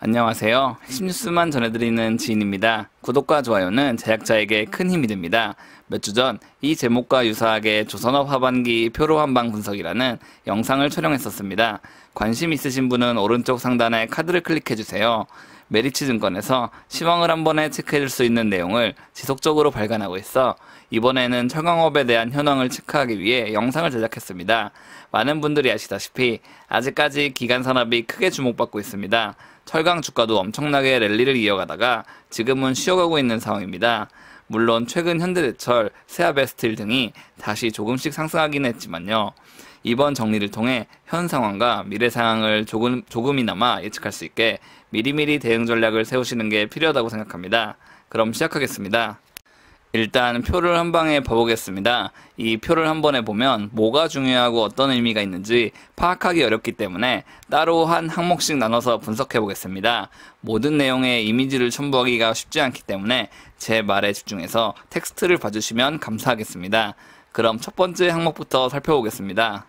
안녕하세요. 핵심 뉴스만 전해드리는 지인입니다. 구독과 좋아요는 제작자에게 큰 힘이 됩니다. 몇 주 전 이 제목과 유사하게 조선업 하반기 표로 한방 분석이라는 영상을 촬영했었습니다. 관심 있으신 분은 오른쪽 상단에 카드를 클릭해주세요. 메리츠증권에서 시황을 한 번에 체크해줄 수 있는 내용을 지속적으로 발간하고 있어 이번에는 철강업에 대한 현황을 체크하기 위해 영상을 제작했습니다. 많은 분들이 아시다시피 아직까지 기간산업이 크게 주목받고 있습니다. 철강 주가도 엄청나게 랠리를 이어가다가 지금은 쉬어가고 있는 상황입니다. 물론 최근 현대제철, 세아베스틸 등이 다시 조금씩 상승하긴 했지만요. 이번 정리를 통해 현 상황과 미래 상황을 조금이나마 예측할 수 있게 미리미리 대응 전략을 세우시는 게 필요하다고 생각합니다. 그럼 시작하겠습니다. 일단 표를 한 방에 봐보겠습니다. 이 표를 한 번에 보면 뭐가 중요하고 어떤 의미가 있는지 파악하기 어렵기 때문에 따로 한 항목씩 나눠서 분석해 보겠습니다. 모든 내용에 이미지를 첨부하기가 쉽지 않기 때문에 제 말에 집중해서 텍스트를 봐주시면 감사하겠습니다. 그럼 첫 번째 항목부터 살펴보겠습니다.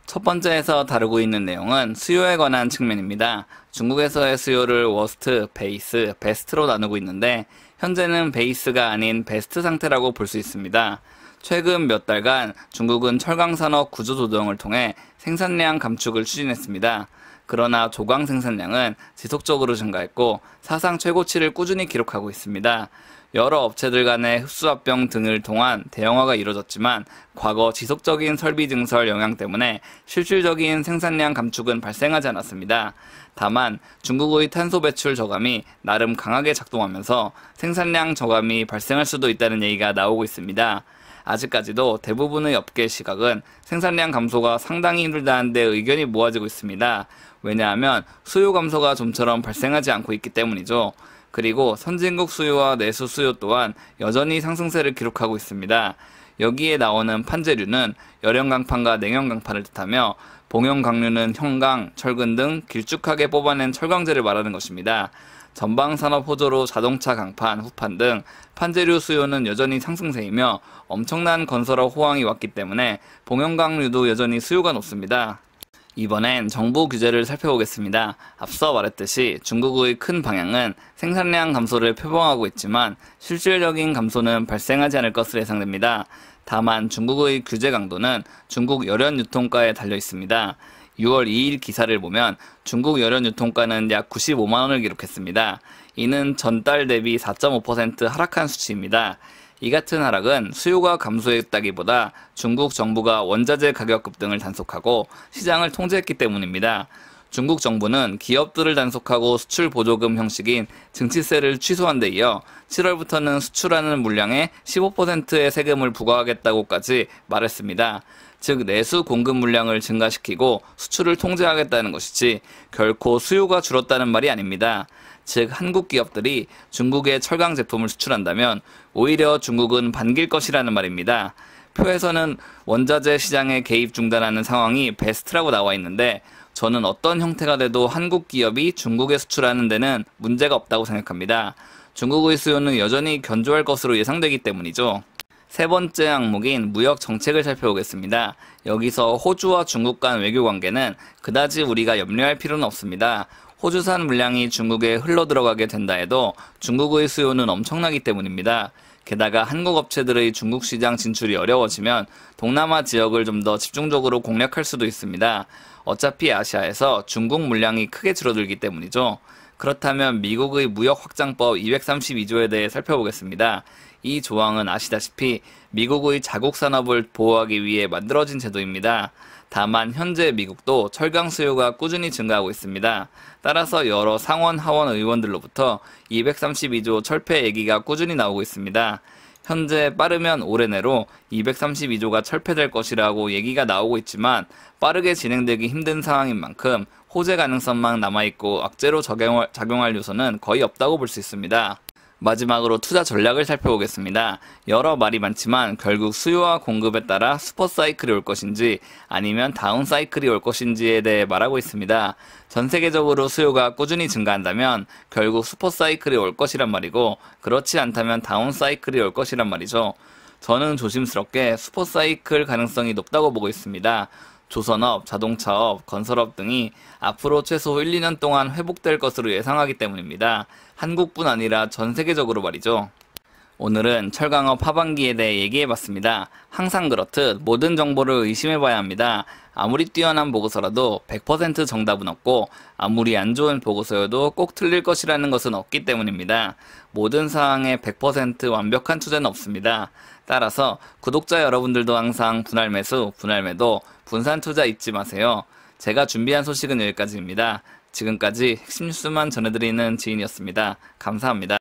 첫 번째에서 다루고 있는 내용은 수요에 관한 측면입니다. 중국에서의 수요를 워스트, 베이스, 베스트로 나누고 있는데 현재는 베이스가 아닌 베스트 상태라고 볼 수 있습니다. 최근 몇 달간 중국은 철강산업 구조조정을 통해 생산량 감축을 추진했습니다. 그러나 조광 생산량은 지속적으로 증가했고 사상 최고치를 꾸준히 기록하고 있습니다. 여러 업체들 간의 흡수합병 등을 통한 대형화가 이루어졌지만 과거 지속적인 설비 증설 영향 때문에 실질적인 생산량 감축은 발생하지 않았습니다. 다만 중국의 탄소 배출 저감이 나름 강하게 작동하면서 생산량 저감이 발생할 수도 있다는 얘기가 나오고 있습니다. 아직까지도 대부분의 업계 시각은 생산량 감소가 상당히 힘들다는 데 의견이 모아지고 있습니다. 왜냐하면 수요 감소가 좀처럼 발생하지 않고 있기 때문이죠. 그리고 선진국 수요와 내수 수요 또한 여전히 상승세를 기록하고 있습니다. 여기에 나오는 판재류는 열연강판과 냉연강판을 뜻하며 봉연강류는 형강, 철근 등 길쭉하게 뽑아낸 철강제를 말하는 것입니다. 전방산업 호조로 자동차 강판, 후판 등 판재류 수요는 여전히 상승세이며 엄청난 건설업 호황이 왔기 때문에 봉연강류도 여전히 수요가 높습니다. 이번엔 정부 규제를 살펴보겠습니다. 앞서 말했듯이 중국의 큰 방향은 생산량 감소를 표방하고 있지만 실질적인 감소는 발생하지 않을 것으로 예상됩니다. 다만 중국의 규제 강도는 중국 열연 유통가에 달려 있습니다. 6월 2일 기사를 보면 중국 열연 유통가는 약 95만 원을 기록했습니다. 이는 전달 대비 4.5% 하락한 수치입니다. 이 같은 하락은 수요가 감소했다기보다 중국 정부가 원자재 가격 급등을 단속하고 시장을 통제했기 때문입니다. 중국 정부는 기업들을 단속하고 수출 보조금 형식인 증치세를 취소한 데 이어 7월부터는 수출하는 물량에 15%의 세금을 부과하겠다고까지 말했습니다. 즉 내수 공급 물량을 증가시키고 수출을 통제하겠다는 것이지 결코 수요가 줄었다는 말이 아닙니다. 즉 한국 기업들이 중국에 철강 제품을 수출한다면 오히려 중국은 반길 것이라는 말입니다. 표에서는 원자재 시장에 개입 중단하는 상황이 베스트라고 나와 있는데 저는 어떤 형태가 돼도 한국 기업이 중국에 수출하는 데는 문제가 없다고 생각합니다. 중국의 수요는 여전히 견조할 것으로 예상되기 때문이죠. 세 번째 항목인 무역 정책을 살펴보겠습니다. 여기서 호주와 중국 간 외교 관계는 그다지 우리가 염려할 필요는 없습니다. 호주산 물량이 중국에 흘러들어가게 된다 해도 중국의 수요는 엄청나기 때문입니다. 게다가 한국 업체들의 중국 시장 진출이 어려워지면 동남아 지역을 좀 더 집중적으로 공략할 수도 있습니다. 어차피 아시아에서 중국 물량이 크게 줄어들기 때문이죠. 그렇다면 미국의 무역 확장법 232조에 대해 살펴보겠습니다. 이 조항은 아시다시피 미국의 자국 산업을 보호하기 위해 만들어진 제도입니다. 다만 현재 미국도 철강 수요가 꾸준히 증가하고 있습니다. 따라서 여러 상원 하원 의원들로부터 232조 철폐 얘기가 꾸준히 나오고 있습니다. 현재 빠르면 올해 내로 232조가 철폐될 것이라고 얘기가 나오고 있지만 빠르게 진행되기 힘든 상황인 만큼 호재 가능성만 남아있고 악재로 작용할 요소는 거의 없다고 볼 수 있습니다. 마지막으로 투자 전략을 살펴보겠습니다. 여러 말이 많지만 결국 수요와 공급에 따라 슈퍼사이클이 올 것인지 아니면 다운사이클이 올 것인지에 대해 말하고 있습니다. 전 세계적으로 수요가 꾸준히 증가한다면 결국 슈퍼사이클이 올 것이란 말이고 그렇지 않다면 다운사이클이 올 것이란 말이죠. 저는 조심스럽게 슈퍼사이클 가능성이 높다고 보고 있습니다. 조선업, 자동차업, 건설업 등이 앞으로 최소 1, 2년 동안 회복될 것으로 예상하기 때문입니다. 한국뿐 아니라 전 세계적으로 말이죠. 오늘은 철강업 하반기에 대해 얘기해봤습니다. 항상 그렇듯 모든 정보를 의심해봐야 합니다. 아무리 뛰어난 보고서라도 100% 정답은 없고 아무리 안 좋은 보고서여도 꼭 틀릴 것이라는 것은 없기 때문입니다. 모든 사항에 100% 완벽한 투자는 없습니다. 따라서 구독자 여러분들도 항상 분할 매수, 분할 매도, 분산 투자 잊지 마세요. 제가 준비한 소식은 여기까지입니다. 지금까지 핵심 뉴스만 전해드리는 지인이었습니다. 감사합니다.